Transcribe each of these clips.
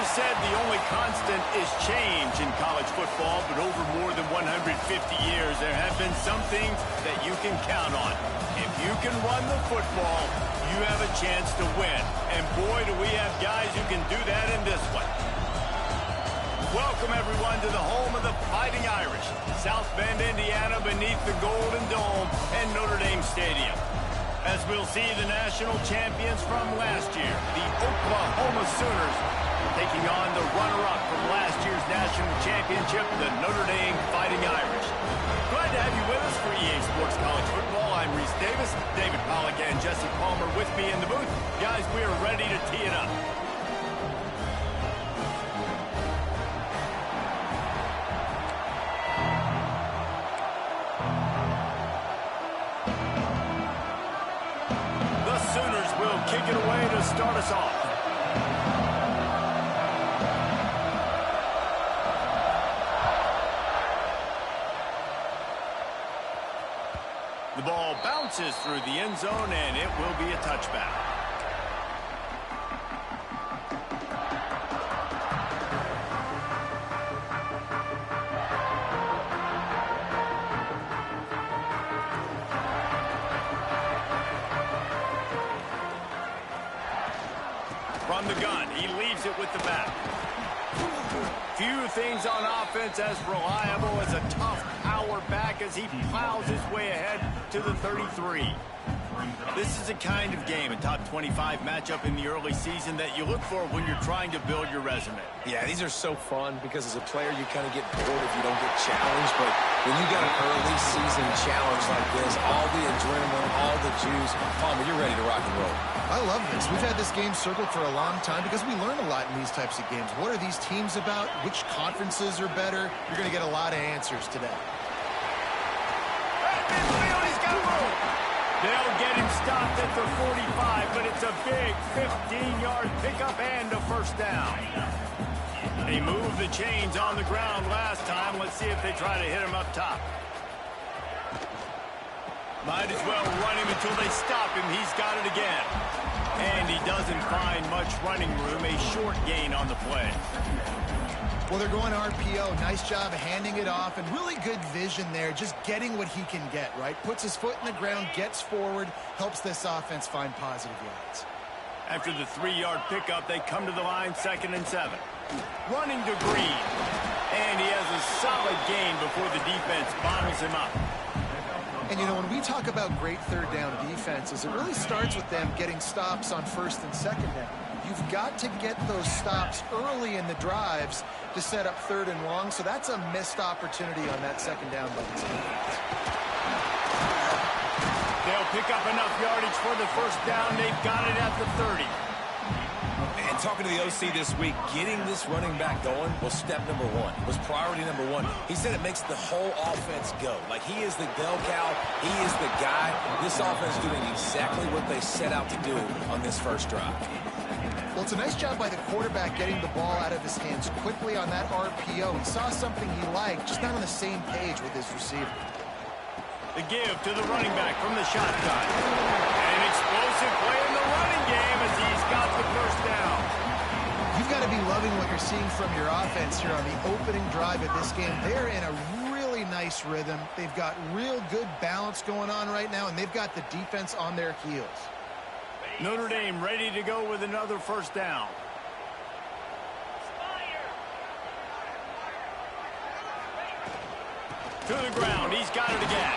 just said the only constant is change in college football, but over more than 150 years, there have been some things that you can count on. If you can run the football, you have a chance to win. And boy, do we have guys who can do that in this one. Welcome, everyone, to the home of the Fighting Irish, South Bend, Indiana, beneath the Golden Dome and Notre Dame Stadium. As we'll see the national champions from last year, the Oklahoma Sooners, taking on the runner-up from last year's national championship, the Notre Dame Fighting Irish. Glad to have you with us for EA Sports College Football. I'm Reese Davis, David Pollack and Jesse Palmer with me in the booth. Guys, we are ready to tee it up. The Sooners will kick it away to start us off. The ball bounces through the end zone, and it will be a touchback. From the gun, he leaves it with the back. Few things on offense as reliable as a tough power back as he plows his way ahead to the 33. This is a kind of game, a top 25 matchup in the early season that you look for when you're trying to build your resume. Yeah, these are so fun because as a player you kind of get bored if you don't get challenged, but when you got an early season challenge like this, all the adrenaline, all the juice, Palmer, you're ready to rock and roll. I love this. We've had this game circled for a long time because we learn a lot in these types of games. What are these teams about? Which conferences are better? You're going to get a lot of answers today. He's got room. They'll get him stopped at the 45, but it's a big 15-yard pickup and a first down. They moved the chains on the ground last time. Let's see if they try to hit him up top. Might as well run him until they stop him. He's got it again. And he doesn't find much running room. A short gain on the play. Well, they're going RPO. Nice job handing it off, and really good vision there, just getting what he can get, right? Puts his foot in the ground, gets forward, helps this offense find positive yards. After the 3-yard pickup, they come to the line, 2nd and 7. Running to Green. And he has a solid gain before the defense bottles him up. And, you know, when we talk about great third down defenses, it really starts with them getting stops on 1st and 2nd down. You've got to get those stops early in the drives to set up 3rd and long, so that's a missed opportunity on that 2nd down by the defense. They'll pick up enough yardage for the first down. They've got it at the 30. And talking to the OC this week, getting this running back going was step number 1. Was priority number 1. He said it makes the whole offense go. Like, he is the bell cow. He is the guy. This offense is doing exactly what they set out to do on this first drive. Well, it's a nice job by the quarterback getting the ball out of his hands quickly on that RPO. He saw something he liked, just not on the same page with his receiver. The give to the running back from the shotgun. An explosive play in the running game as he's got the first down. You've got to be loving what you're seeing from your offense here on the opening drive of this game. They're in a really nice rhythm. They've got real good balance going on right now, and they've got the defense on their heels. Notre Dame ready to go with another first down. To the ground. He's got it again.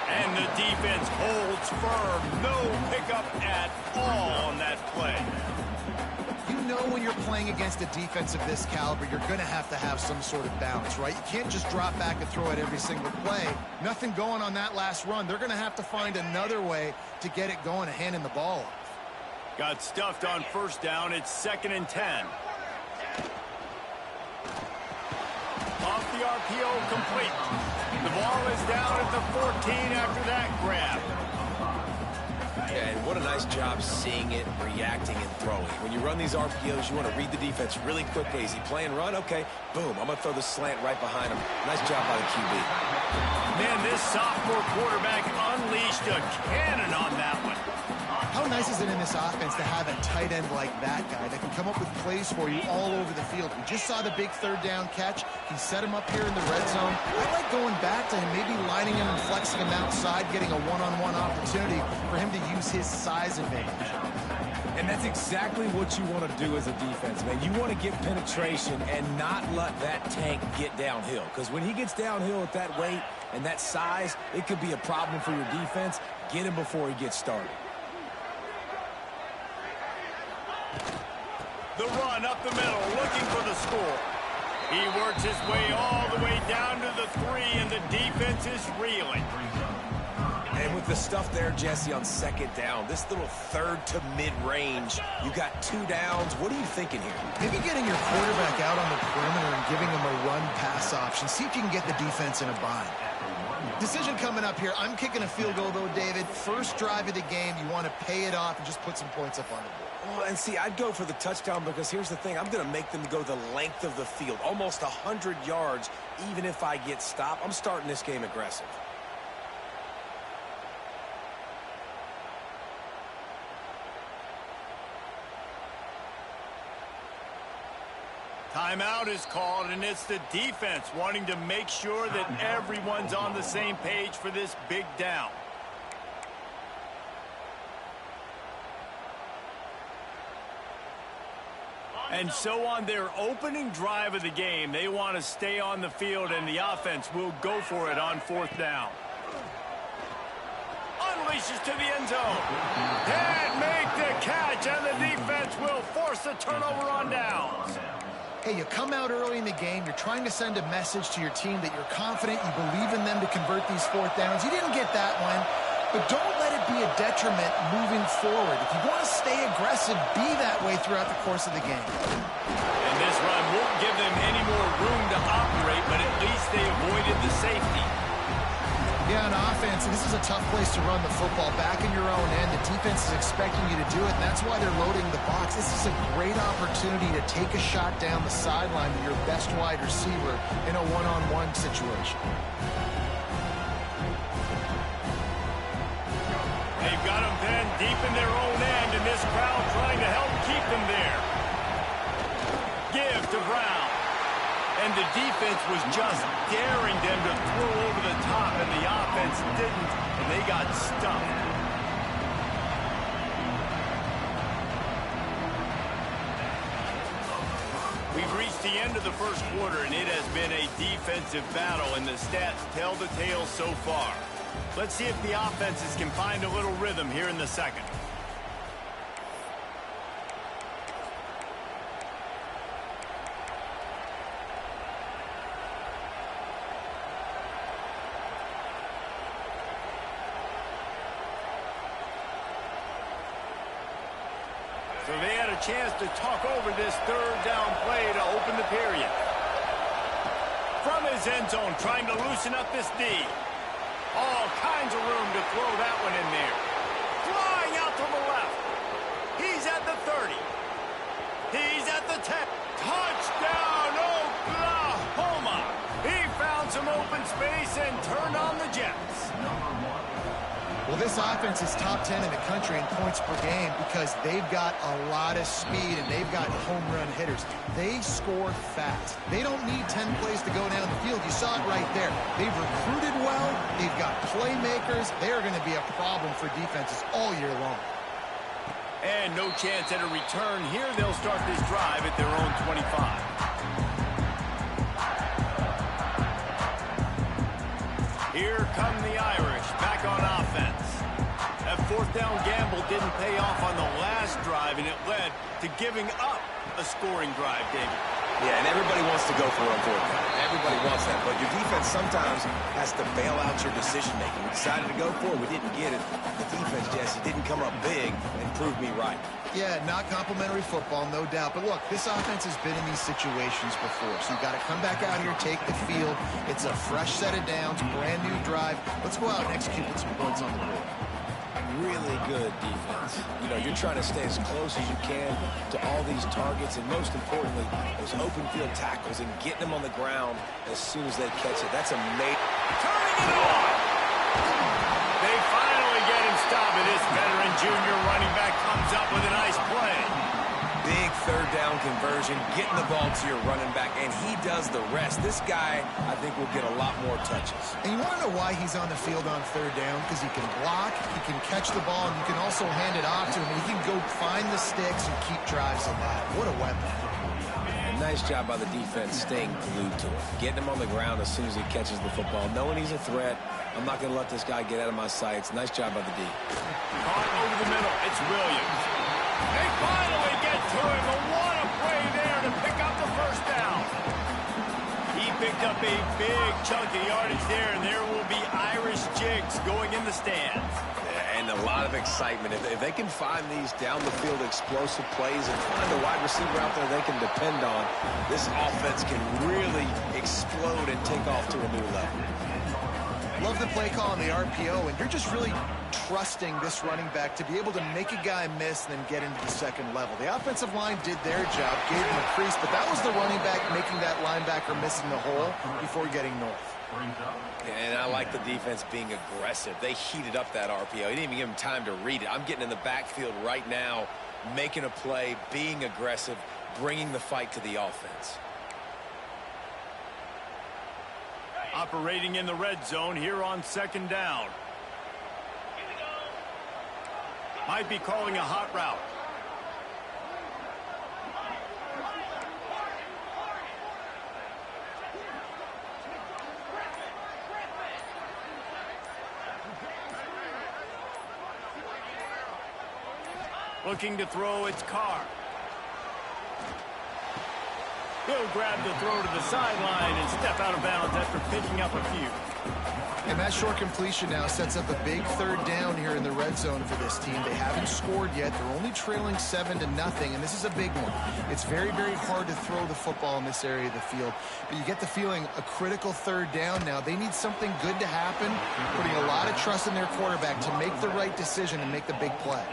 And the defense holds firm. No pickup at all on that play. You know when you're playing against a defense of this caliber, you're going to have some sort of balance, right? You can't just drop back and throw it every single play. Nothing going on that last run. They're going to have to find another way to get it going and handing the ball off. Got stuffed on first down. It's 2nd and 10. Off the RPO, complete. The ball is down at the 14 after that grab. Yeah, and what a nice job seeing it, reacting, and throwing. When you run these RPOs, you want to read the defense really quickly. Is he playing run? Okay, boom. I'm going to throw the slant right behind him. Nice job by the QB. Man, this sophomore quarterback unleashed a cannon on that one. How nice is it in this offense to have a tight end like that guy that can come up with plays for you all over the field? We just saw the big third down catch. He set him up here in the red zone. I like going back to him, maybe lining him and flexing him outside, getting a one-on-one opportunity for him to use his size advantage. And that's exactly what you want to do as a defense, man. You want to get penetration and not let that tank get downhill. Because when he gets downhill at that weight and that size, it could be a problem for your defense. Get him before he gets started. The run up the middle, looking for the score. He works his way all the way down to the 3, and the defense is reeling. And with the stuff there, Jesse, on second down, this little third to mid-range, you got 2 downs. What are you thinking here? Maybe getting your quarterback out on the perimeter and giving him a run-pass option. See if you can get the defense in a bind. Decision coming up here. I'm kicking a field goal, though, David. First drive of the game, you want to pay it off and just put some points up on the board. Well, and see, I'd go for the touchdown because here's the thing. I'm going to make them go the length of the field, almost 100 yards, even if I get stopped. I'm starting this game aggressive. Timeout is called, and it's the defense wanting to make sure that everyone's on the same page for this big down. And so on their opening drive of the game, they want to stay on the field, and the offense will go for it on 4th down. Unleashes to the end zone. And make the catch, and the defense will force a turnover on downs. Hey, you come out early in the game, you're trying to send a message to your team that you're confident, you believe in them to convert these 4th downs. You didn't get that one, but don't let it be a detriment moving forward. If you want to stay aggressive, be that way throughout the course of the game. And this run won't give them any more room to operate, but at least they avoided the safety. Yeah, on offense, this is a tough place to run the football. Back in your own end, the defense is expecting you to do it, and that's why they're loading the box. This is a great opportunity to take a shot down the sideline to your best wide receiver in a one-on-one situation. They've got them pinned deep in their own end, and this crowd trying to help keep them there. Give to Brown. And the defense was just daring them to throw over the top, and the offense didn't, and they got stuffed. We've reached the end of the first quarter, and it has been a defensive battle, and the stats tell the tale so far. Let's see if the offenses can find a little rhythm here in the second. So they had a chance to talk over this third down play to open the period. From his end zone, trying to loosen up this D. All kinds of room to throw that one in there. Flying out to the left. He's at the 30. He's at the 10. Touchdown, Oklahoma. He found some open space and turned on the Jets. Well, this offense is top 10 in the country in points per game because they've got a lot of speed and they've got home run hitters. They score fast. They don't need 10 plays to go down the field. You saw it right there. They've recruited well. They've got playmakers. They are going to be a problem for defenses all year long. And no chance at a return here. They'll start this drive at their own 25. Here come the Irish, back on offense. That 4th down gamble didn't pay off on the last drive, and it led to giving up a scoring drive, David. Yeah, and everybody wants to go for it on 4th down. Everybody wants that, but your defense sometimes has to bail out your decision-making. We decided to go for it. We didn't get it. The defense, Jesse, didn't come up big and prove me right. Yeah, not complimentary football, no doubt. But look, this offense has been in these situations before. So you've got to come back out here, take the field. It's a fresh set of downs, brand new drive. Let's go out and execute with some points on the board. Really good defense. You know, you're trying to stay as close as you can to all these targets, and most importantly, those open field tackles and getting them on the ground as soon as they catch it. That's amazing. Turning it on! They finally get him stopped. job of this veteran junior running back comes up with a nice play. Big third down conversion, getting the ball to your running back, and he does the rest. This guy, I think, will get a lot more touches. And you want to know why he's on the field on third down? Because he can block, he can catch the ball, and you can also hand it off to him. He can go find the sticks and keep drives alive. What a weapon. And nice job by the defense staying glued to him, getting him on the ground as soon as he catches the football, knowing he's a threat. I'm not going to let this guy get out of my sights. Nice job by the D. Caught over the middle. It's Williams. They finally get to him. But what a play there to pick up the first down. He picked up a big chunk of yardage there, and there will be Irish jigs going in the stands. Yeah, and a lot of excitement. If they can find these down-the-field explosive plays and find a wide receiver out there they can depend on, this offense can really explode and take off to a new level. Love the play call on the RPO, and you're just really trusting this running back to be able to make a guy miss and then get into the second level. The offensive line did their job, gave him a crease, but that was the running back making that linebacker missing the hole before getting north. And I like the defense being aggressive. They heated up that RPO. He didn't even give him time to read it. I'm getting in the backfield right now, making a play, being aggressive, bringing the fight to the offense. Operating in the red zone here on second down. Might be calling a hot route. Looking to throw, it's Carr. He'll grab the throw to the sideline and step out of bounds after picking up a few. And that short completion now sets up a big third down here in the red zone for this team. They haven't scored yet. They're only trailing 7-0, and this is a big one. It's very, very hard to throw the football in this area of the field. But you get the feeling a critical third down now. They need something good to happen, putting a lot of trust in their quarterback to make the right decision and make the big play.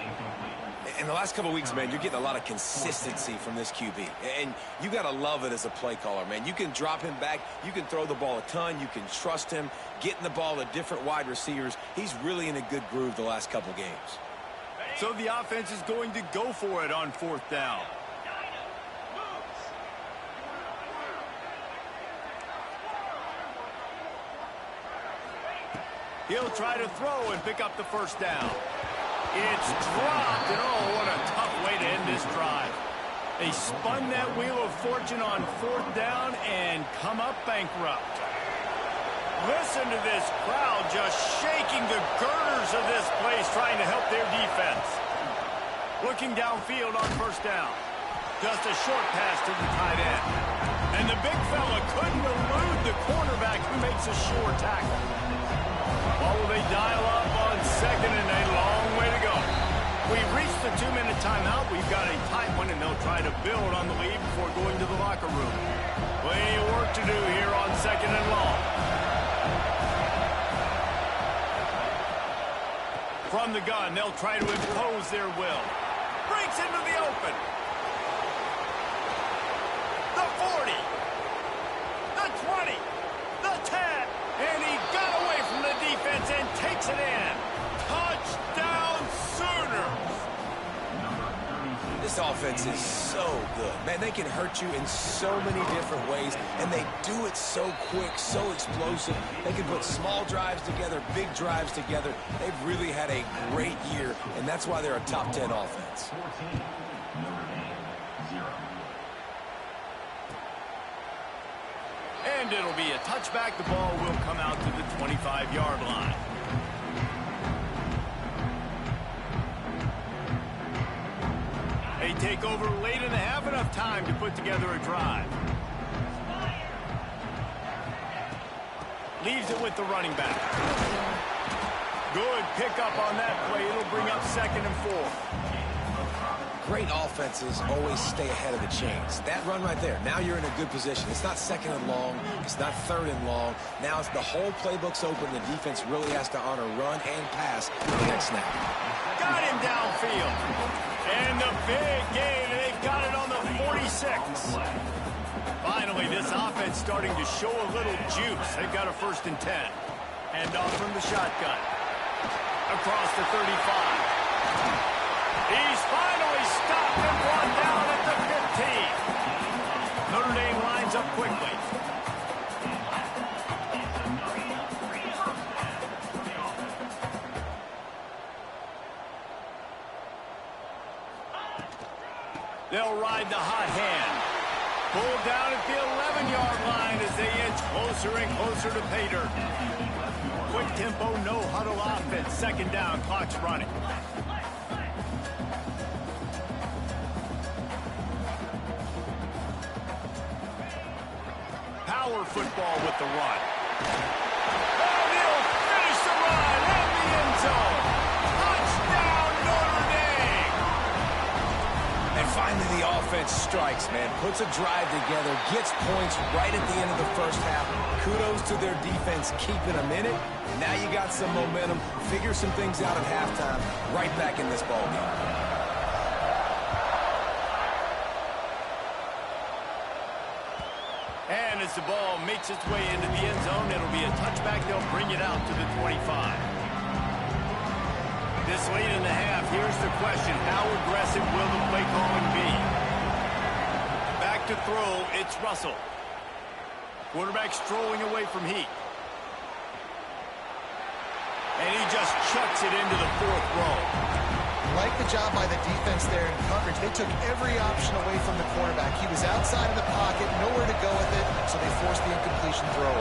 In the last couple of weeks, man, you're getting a lot of consistency from this QB. And you got to love it as a play caller, man. You can drop him back. You can throw the ball a ton. You can trust him, getting the ball to different wide receivers. He's really in a good groove the last couple games. So the offense is going to go for it on fourth down. He'll try to throw and pick up the first down. It's dropped, and oh, what a tough way to end this drive. They spun that wheel of fortune on fourth down and come up bankrupt. Listen to this crowd just shaking the girders of this place trying to help their defense. Looking downfield on first down. Just a short pass to the tight end. And the big fella couldn't elude the cornerback who makes a sure tackle. Well, they dial up on second and a long way to go. We've reached the 2-minute timeout. We've got a tight one, and they'll try to build on the lead before going to the locker room. Plenty of work to do here on second and long. From the gun, they'll try to impose their will. Breaks into the open. The 40. The 20. The 10. And he got away from the defense and takes it in. Touchdown Sooners. This offense is so good. Man, they can hurt you in so many different ways, and they do it so quick, so explosive. They can put small drives together, big drives together. They've really had a great year, and that's why they're a top 10 offense. And it'll be a touchback. The ball will come out to the 25-yard line. They take over late in the half, enough time to put together a drive. Leaves it with the running back. Good pickup on that play. It'll bring up second and 4. Great offenses always stay ahead of the chains. That run right there, now you're in a good position. It's not second and long. It's not third and long. Now it's the whole playbook's open. The defense really has to honor run and pass the next snap. Got him downfield. And the big gain. They've got it on the 46. Finally, this offense starting to show a little juice. They've got a 1st and 10. And off from the shotgun. across the 35. He's finally stopped and brought down at the 15. Notre Dame lines up quickly. They'll ride the hot hand. Pulled down at the 11-yard line as they inch closer and closer to pay dirt. Quick tempo, no huddle offense. Second down, clock's running. Power football with the run. And he'll finish the run in the end zone. Touchdown, Notre Dame! And finally the offense strikes, man. Puts a drive together, gets points right at the end of the first half. Kudos to their defense keeping them in it. Now you got some momentum. Figure some things out at halftime. Right back in this ballgame. And as the ball makes its way into the end zone, it'll be a touchback. They'll bring it out to the 25. This late in the half, here's the question. How aggressive will the play calling be? Back to throw, it's Russell. Quarterback strolling away from Heat. And he just chucks it into the fourth row. Like the job by the defense there in coverage. They took every option away from the quarterback. He was outside of the pocket, nowhere to go with it, so they forced the incompletion throw.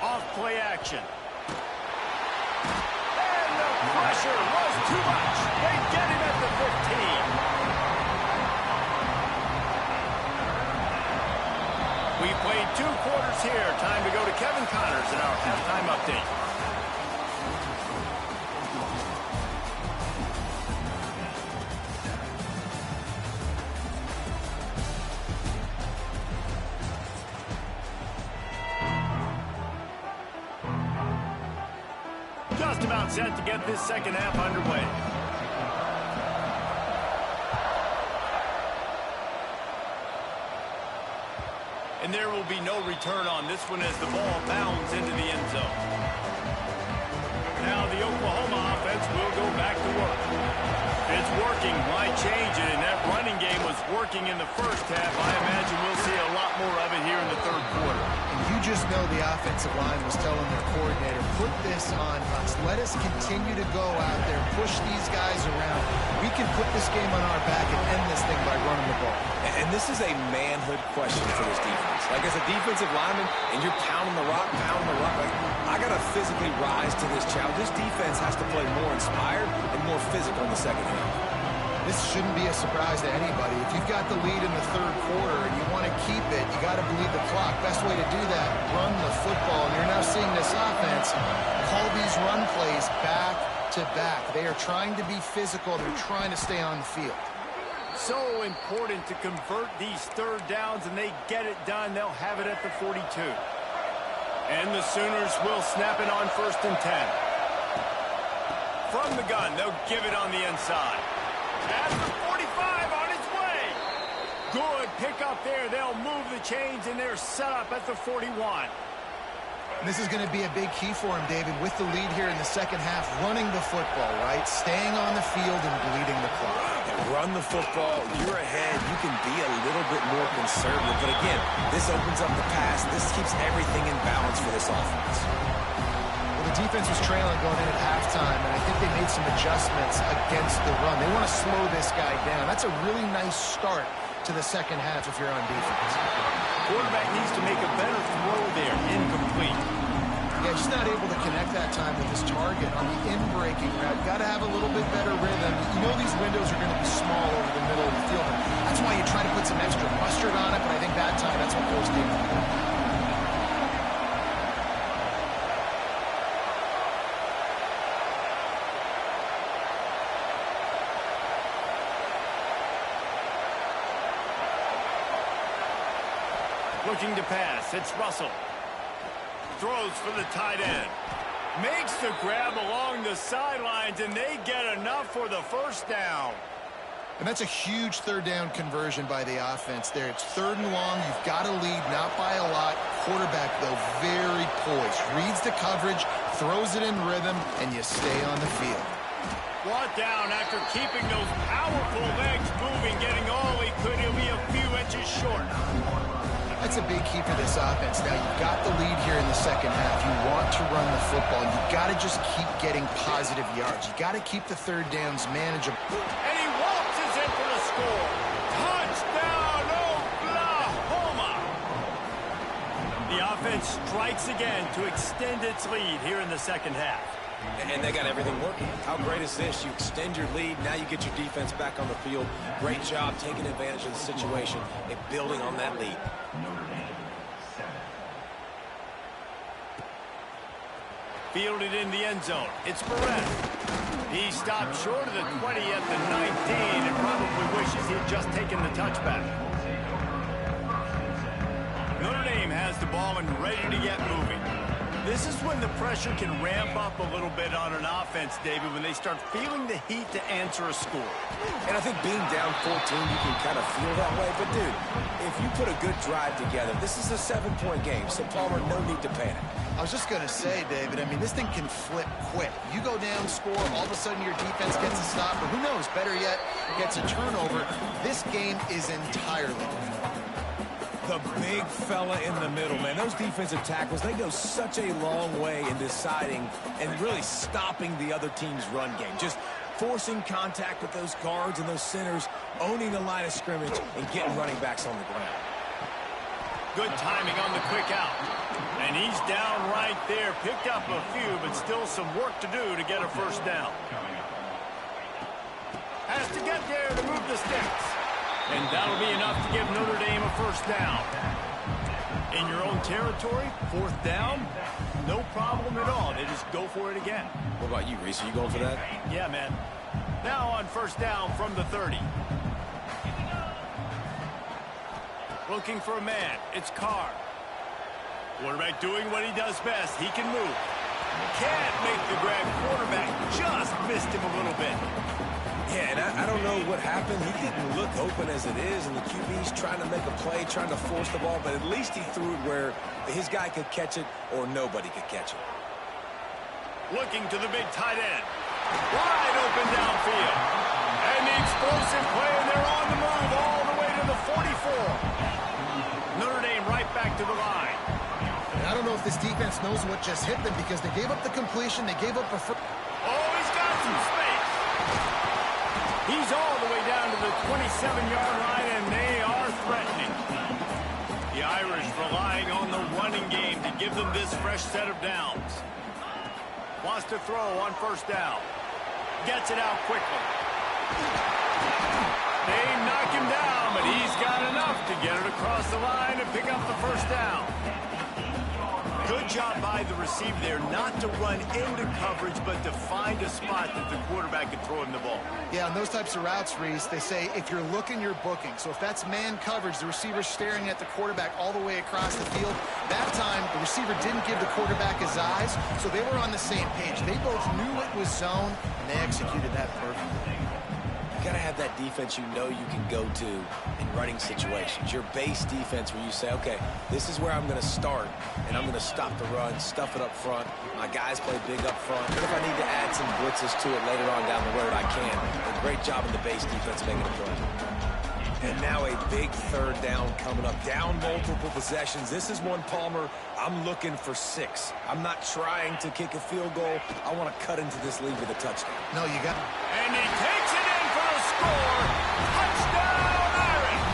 Off play action. And the pressure was too much. They get him at the 15. We played 2 quarters here. Time to go to Kevin Connors in our halftime update. Just about set to get this second half underway. And there will be no return on this one as the ball bounds into the end zone. Now the Oklahoma offense will go back to work. It's working. Why change it? And that running game was working in the first half. I imagine we'll see a lot more of it here in the third quarter. And you just know the offensive line was telling their coordinator, put this on us. Let us continue to go out there, push these guys around. We can put this game on our back and end this thing by running the ball. And this is a manhood question for this defense. Like, as a defensive lineman, and you're pounding the rock, like, I got to physically rise to this challenge. This defense has to play more inspired and more physical in the second half. This shouldn't be a surprise to anybody. If you've got the lead in the third quarter and you want to keep it, you got to believe the clock. Best way to do that, run the football. And you're now seeing this offense call these run plays back to back. They are trying to be physical. They're trying to stay on the field. So important to convert these third downs, and they get it done. They'll have it at the 42. And the Sooners will snap it on 1st and 10. From the gun, they'll give it on the inside. At the 45 on its way. Good pick up there. They'll move the chains, and they're set up at the 41. This is going to be a big key for him, David, with the lead here in the second half, running the football, right? Staying on the field and bleeding the clock. Run the football. You're ahead. You can be a little bit more conservative. But again, this opens up the pass. This keeps everything in balance for this offense. Well, the defense was trailing going in at halftime, and I think they made some adjustments against the run. They want to slow this guy down. That's a really nice start to the second half if you're on defense. Quarterback needs to make a better throw there. Incomplete. Yeah, just not able to connect that time with his target on the in-breaking route. Got to have a little bit better rhythm. You know these windows are going to be small over the middle of the field. That's why you try to put some extra mustard on it, but I think that time that's what goes deep. Looking to pass. It's Russell. Throws for the tight end. Makes the grab along the sidelines, and they get enough for the first down. And that's a huge third down conversion by the offense there. It's 3rd and long. You've got to lead, not by a lot. Quarterback, though, very poised. Reads the coverage, throws it in rhythm, and you stay on the field. Brought down after keeping those powerful legs moving, getting all he could. He'll be a few inches short. That's a big key for this offense. Now, you've got the lead here in the second half. You want to run the football. You've got to just keep getting positive yards. You've got to keep the third downs manageable. And he waltzes in for the score. Touchdown, Oklahoma! The offense strikes again to extend its lead here in the second half. And they got everything working. How great is this? You extend your lead. Now you get your defense back on the field. Great job taking advantage of the situation and building on that lead. Fielded in the end zone. It's Barrett. He stopped short of the 20 at the 19 and probably wishes he had just taken the touchback. Notre Dame has the ball and ready to get moving. This is when the pressure can ramp up a little bit on an offense, David, when they start feeling the heat to answer a score. And I think being down 14, you can kind of feel that way. But, dude, if you put a good drive together, this is a 7-point game, so Palmer, no need to panic. I was just going to say, David, I mean, this thing can flip quick. You go down, score, all of a sudden your defense gets a stop, or who knows, better yet, gets a turnover. This game is entirely different. The big fella in the middle, man. Those defensive tackles, they go such a long way in deciding and really stopping the other team's run game. Just forcing contact with those guards and those centers, owning the line of scrimmage, and getting running backs on the ground. Good timing on the quick out. And he's down right there. Picked up a few, but still some work to do to get a first down. Has to get there to move the sticks. And that'll be enough to give Notre Dame a first down. In your own territory, fourth down, no problem at all. They just go for it again. What about you, Reese? Are you going for that? Yeah, man. Now on first down from the 30. Looking for a man. It's Carr. Quarterback doing what he does best. He can move. Can't make the grab. Quarterback just missed him a little bit. Yeah, and I don't know what happened. He didn't look open as it is, and the QB's trying to make a play, trying to force the ball, but at least he threw it where his guy could catch it or nobody could catch it. Looking to the big tight end. Wide open downfield. And the explosive play, and they're on the move all the way to the 44. Notre Dame right back to the line. And I don't know if this defense knows what just hit them because they gave up the completion, they gave up a... Oh, he's got some space. He's all the way down to the 27-yard line, and they are threatening. The Irish relying on the running game to give them this fresh set of downs. Wants to throw on first down. Gets it out quickly. They knock him down, but he's got enough to get it across the line and pick up the first down. Good job by the receiver there not to run into coverage, but to find a spot that the quarterback could throw him the ball. Yeah, on those types of routes, Reese, they say if you're looking, you're booking. So if that's man coverage, the receiver's staring at the quarterback all the way across the field. That time, the receiver didn't give the quarterback his eyes, so they were on the same page. They both knew it was zone, and they executed that perfectly. You got to have that defense you know you can go to in running situations. Your base defense where you say, okay, this is where I'm going to start, and I'm going to stop the run, stuff it up front. My guys play big up front. But if I need to add some blitzes to it later on down the road, I can. A great job in the base defense making a play. And now a big third down coming up. Down multiple possessions. This is one, Palmer, I'm looking for 6. I'm not trying to kick a field goal. I want to cut into this lead with a touchdown. No, you got... And he takes it in for the score. Touchdown, Irish!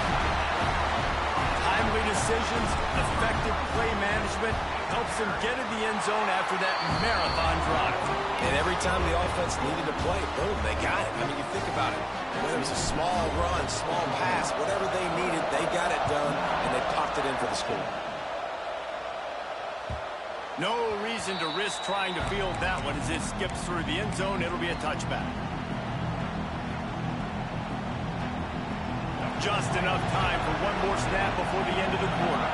Timely decisions, effective play management helps them get in the end zone after that marathon drive. And every time the offense needed to play, boom, they got it. I mean, you think about it. Whether it was a small run, small pass, whatever they needed, they got it done, and they popped it in for the score. No reason to risk trying to field that one as it skips through the end zone. It'll be a touchback. Just enough time for one more snap before the end of the quarter.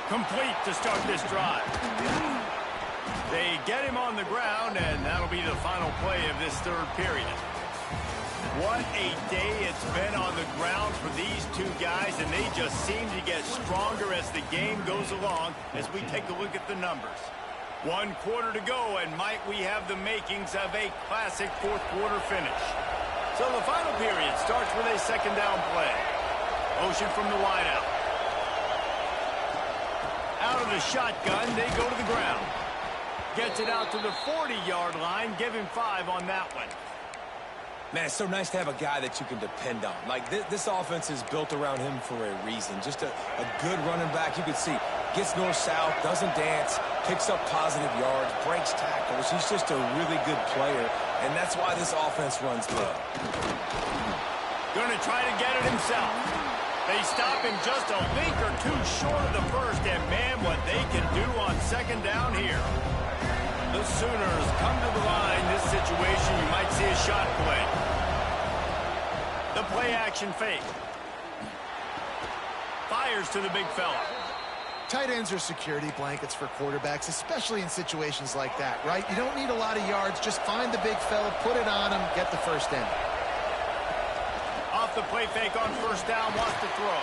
Complete to start this drive. They get him on the ground, and that'll be the final play of this third period. What a day it's been on the ground for these two guys, and they just seem to get stronger as the game goes along as we take a look at the numbers. 1 quarter to go, and might we have the makings of a classic fourth quarter finish. So the final period starts with a second down play. Motion from the wideout. Out of the shotgun, they go to the ground. Gets it out to the 40-yard line. Give him 5 on that one. Man, it's so nice to have a guy that you can depend on. Like, this offense is built around him for a reason. Just a good running back. You can see, gets north-south, doesn't dance, picks up positive yards, breaks tackles. He's just a really good player, and that's why this offense runs well. Going to try to get it himself. They stop him just a link or two short of the first, and man, what they can do on second down here. The Sooners come to the line. This situation, you might see a shot play. The play-action fake. Fires to the big fella. Tight ends are security blankets for quarterbacks, especially in situations like that, right? You don't need a lot of yards. Just find the big fella, put it on him, get the first down. Off the play fake on first down, wants to throw.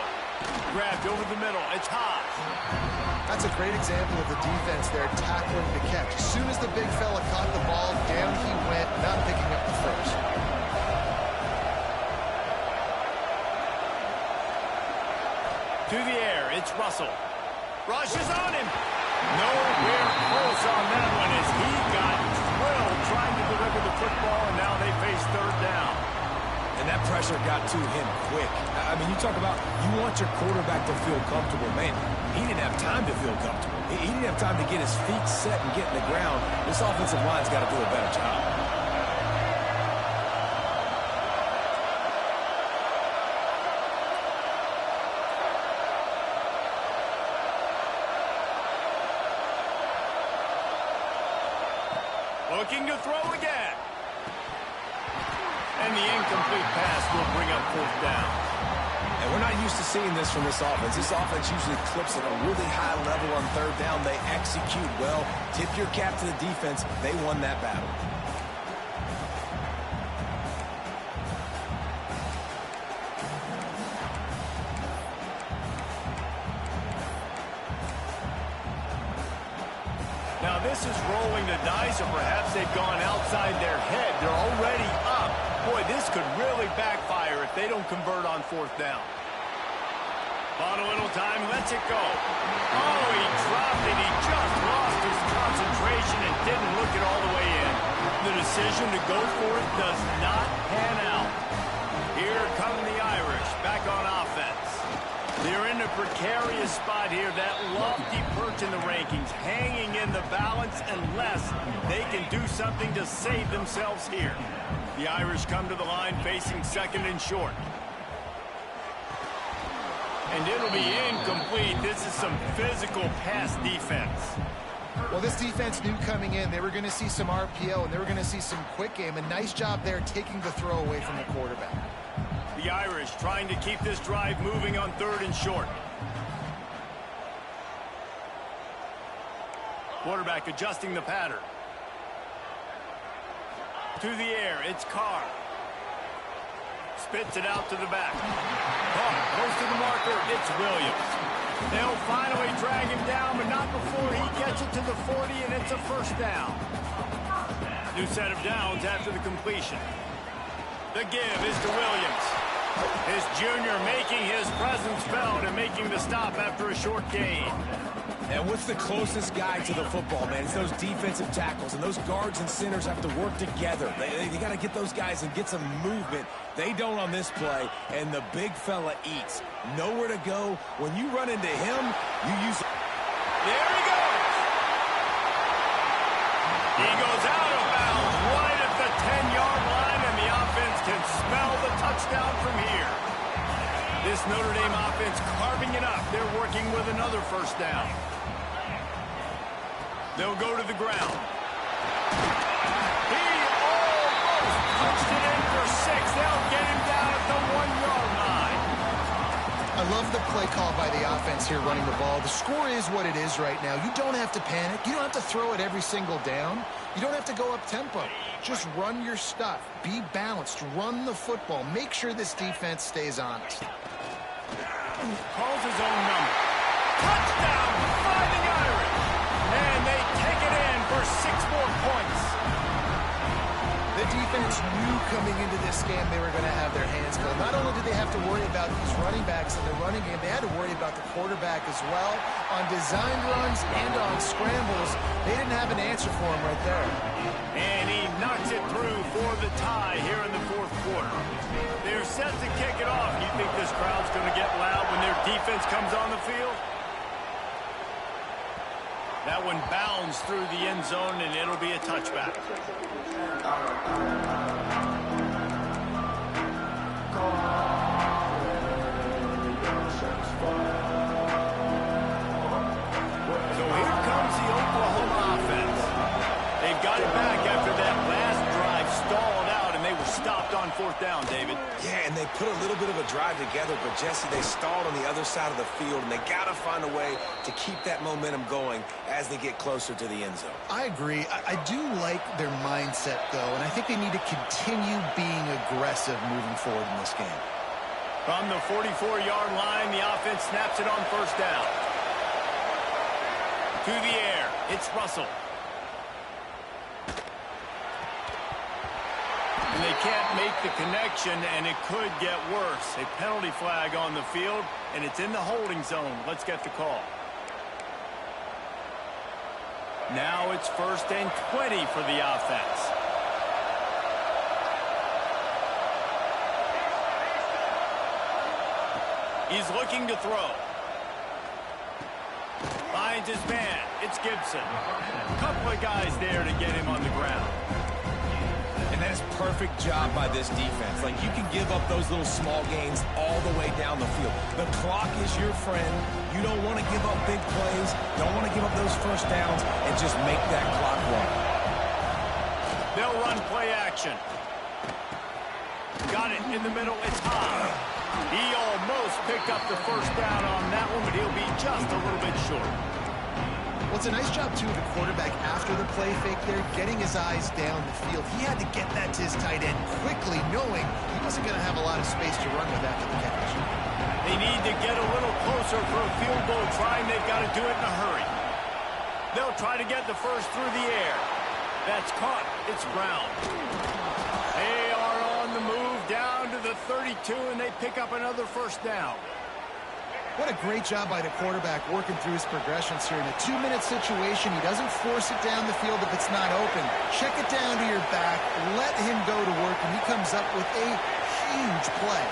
Grabbed over the middle. It's hot. That's a great example of the defense there tackling the catch. As soon as the big fella caught the ball, down he went, not picking up the first. To the air, it's Russell. Rushes on him. Nowhere close on that one as he got drilled trying to deliver the football, and now they face third down. And that pressure got to him quick. I mean, you talk about you want your quarterback to feel comfortable. Man, he didn't have time to feel comfortable. He didn't have time to get his feet set and get in the ground. This offensive line's got to do a better job. Looking to throw again. And the incomplete pass will bring up fourth down. And we're not used to seeing this from this offense. This offense usually clips at a really high level on third down. They execute well. Tip your cap to the defense. They won that battle. Now this is rolling the dice, or perhaps they've gone outside their head. They're already up. Boy, this could really backfire if they don't convert on fourth down. Bought a little time, lets it go. Oh, he dropped it. He just lost his concentration and didn't look it all the way in. The decision to go for it does not pan out. Here come the Irish back on offense. They're in a precarious spot here. That lofty perch in the rankings, hanging in the balance unless they can do something to save themselves here. The Irish come to the line facing second and short. And it'll be incomplete. This is some physical pass defense. Well, this defense knew coming in they were going to see some RPO and they were going to see some quick game. A nice job there taking the throw away from the quarterback. The Irish trying to keep this drive moving on third and short. Quarterback adjusting the pattern. To the air, it's Carr. Spits it out to the back. Caught, close to the marker, it's Williams. They'll finally drag him down, but not before he gets it to the 40, and it's a first down. New set of downs after the completion. The give is to Williams. His junior making his presence felt and making the stop after a short gain. And what's the closest guy to the football, man? It's those defensive tackles, and those guards and centers have to work together. They got to get those guys and get some movement. They don't on this play, and the big fella eats. Nowhere to go. When you run into him, you use... There he goes! He goes out of bounds right at the 10-yard line, and the offense can smell the touchdown from here. This Notre Dame offense carving it up. They're working with another first down. They'll go to the ground. He almost punched it in for 6. They'll get him down at the 1-yard line. A I love the play call by the offense here running the ball. The score is what it is right now. You don't have to panic. You don't have to throw it every single down. You don't have to go up tempo. Just run your stuff. Be balanced. Run the football. Make sure this defense stays honest. Calls his own number. Touchdown, Fighting Irish. And they take it in for 6 more points. The defense knew coming into this game they were going to have their hands full. Not only did they have to worry about these running backs in the running game, they had to worry about the quarterback as well. On designed runs and on scrambles, they didn't have an answer for him right there. And he knocks it through for the tie here in the 4th quarter. They're set to kick it off. You think this crowd's going to get loud when their defense comes on the field? That one bounds through the end zone, and it'll be a touchback. So here comes the Oklahoma offense. They've got it back after that last drive stalled out, and they were stopped on 4th down, David. Yeah, and they put a little bit of a drive together, but Jesse, they stalled on the other side of the field, and they got to find a way to keep that momentum going as they get closer to the end zone. I agree. I do like their mindset, though, and I think they need to continue being aggressive moving forward in this game. From the 44-yard line, the offense snaps it on 1st down. To the air, it's Russell. And they can't make the connection, and it could get worse. A penalty flag on the field, and it's in the holding zone. Let's get the call. Now it's 1st and 20 for the offense. He's looking to throw. Finds his man. It's Gibson. A couple of guys there to get him on the ground. And that is a perfect job by this defense. Like, you can give up those little small gains all the way down the field. The clock is your friend. You don't want to give up big plays. Don't want to give up those 1st downs and just make that clock run. They'll run play action. Got it in the middle. It's high. He almost picked up the 1st down on that one, but he'll be just a little bit short. Well, it's a nice job, too, of the quarterback after the play fake there, getting his eyes down the field. He had to get that to his tight end quickly, knowing he wasn't going to have a lot of space to run with after the catch. They need to get a little closer for a field goal trying. They've got to do it in a hurry. They'll try to get the first through the air. That's caught. It's Brown. They are on the move down to the 32, and they pick up another 1st down. What a great job by the quarterback working through his progressions here. In a 2-minute situation, he doesn't force it down the field if it's not open. Check it down to your back, let him go to work, and he comes up with a huge play.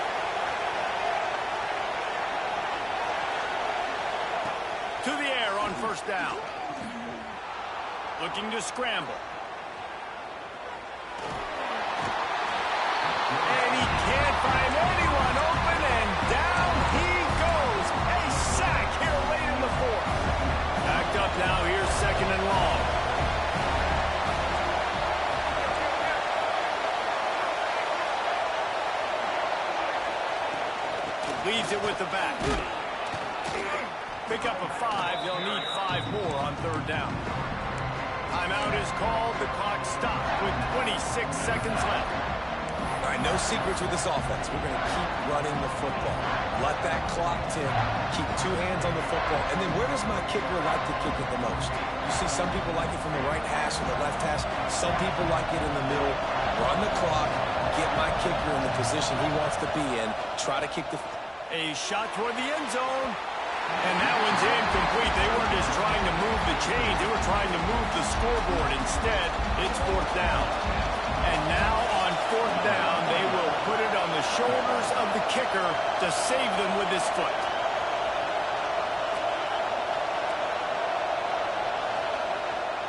To the air on 1st down. Looking to scramble. And he can't find anyone open, and down he goes. A sack here late in the 4th. Backed up now. Here's 2nd and long. Leads it with the back. Pick up a 5. They'll need 5 more on 3rd down. Timeout is called. The clock stopped with 26 seconds left. All right, no secrets with this offense. We're going to keep running the football. Let that clock tick. Keep 2 hands on the football. And then where does my kicker like to kick it the most? You see some people like it from the right hash or the left hash. Some people like it in the middle. Run the clock. Get my kicker in the position he wants to be in. Try to kick the... A shot toward the end zone. And that one's incomplete. They weren't just trying to move the chains. They were trying to move the scoreboard. Instead, it's 4th down. And now on 4th down, they will put it on the shoulders of the kicker to save them with his foot.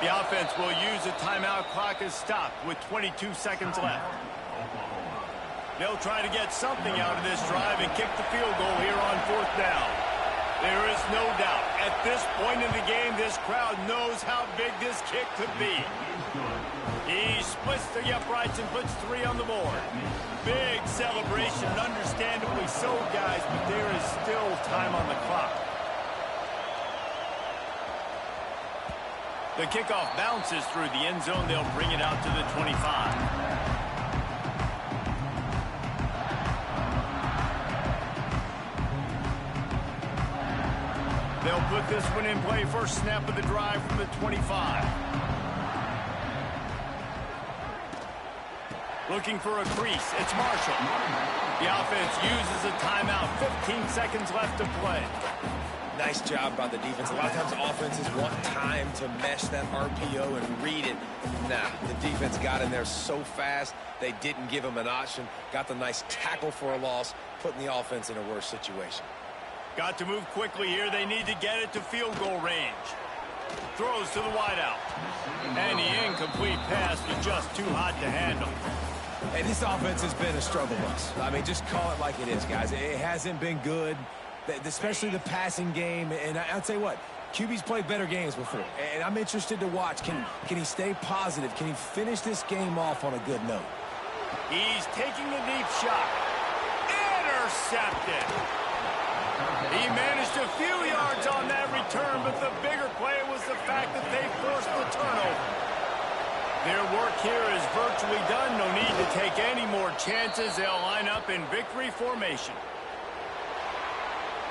The offense will use a timeout. Clock is stopped with 22 seconds left. They'll try to get something out of this drive and kick the field goal here on 4th down. There is no doubt At this point in the game, this crowd knows how big this kick could be. He splits the uprights and puts 3 on the board. Big celebration, understandably so, guys, but there is still time on the clock. The kickoff bounces through the end zone. They'll bring it out to the 25. They'll put this one in play. First snap of the drive from the 25. Looking for a crease. It's Marshall. The offense uses a timeout. 15 seconds left to play. Nice job by the defense. A lot of times offenses want time to mesh that RPO and read it. Nah, the defense got in there so fast, they didn't give him an option. Got the nice tackle for a loss, putting the offense in a worse situation. Got to move quickly here. They need to get it to field goal range. Throws to the wideout. And the incomplete pass was just too hot to handle. Hey, this offense has been a struggle bus. I mean, just call it like it is, guys. It hasn't been good, especially the passing game. And I'll tell you what, QB's played better games before. And I'm interested to watch. Can he stay positive? Can he finish this game off on a good note? He's taking a deep shot. Intercepted. He managed a few yards on that return, but the bigger play was the fact that they forced the turnover. Their work here is virtually done. No need to take any more chances. They'll line up in victory formation.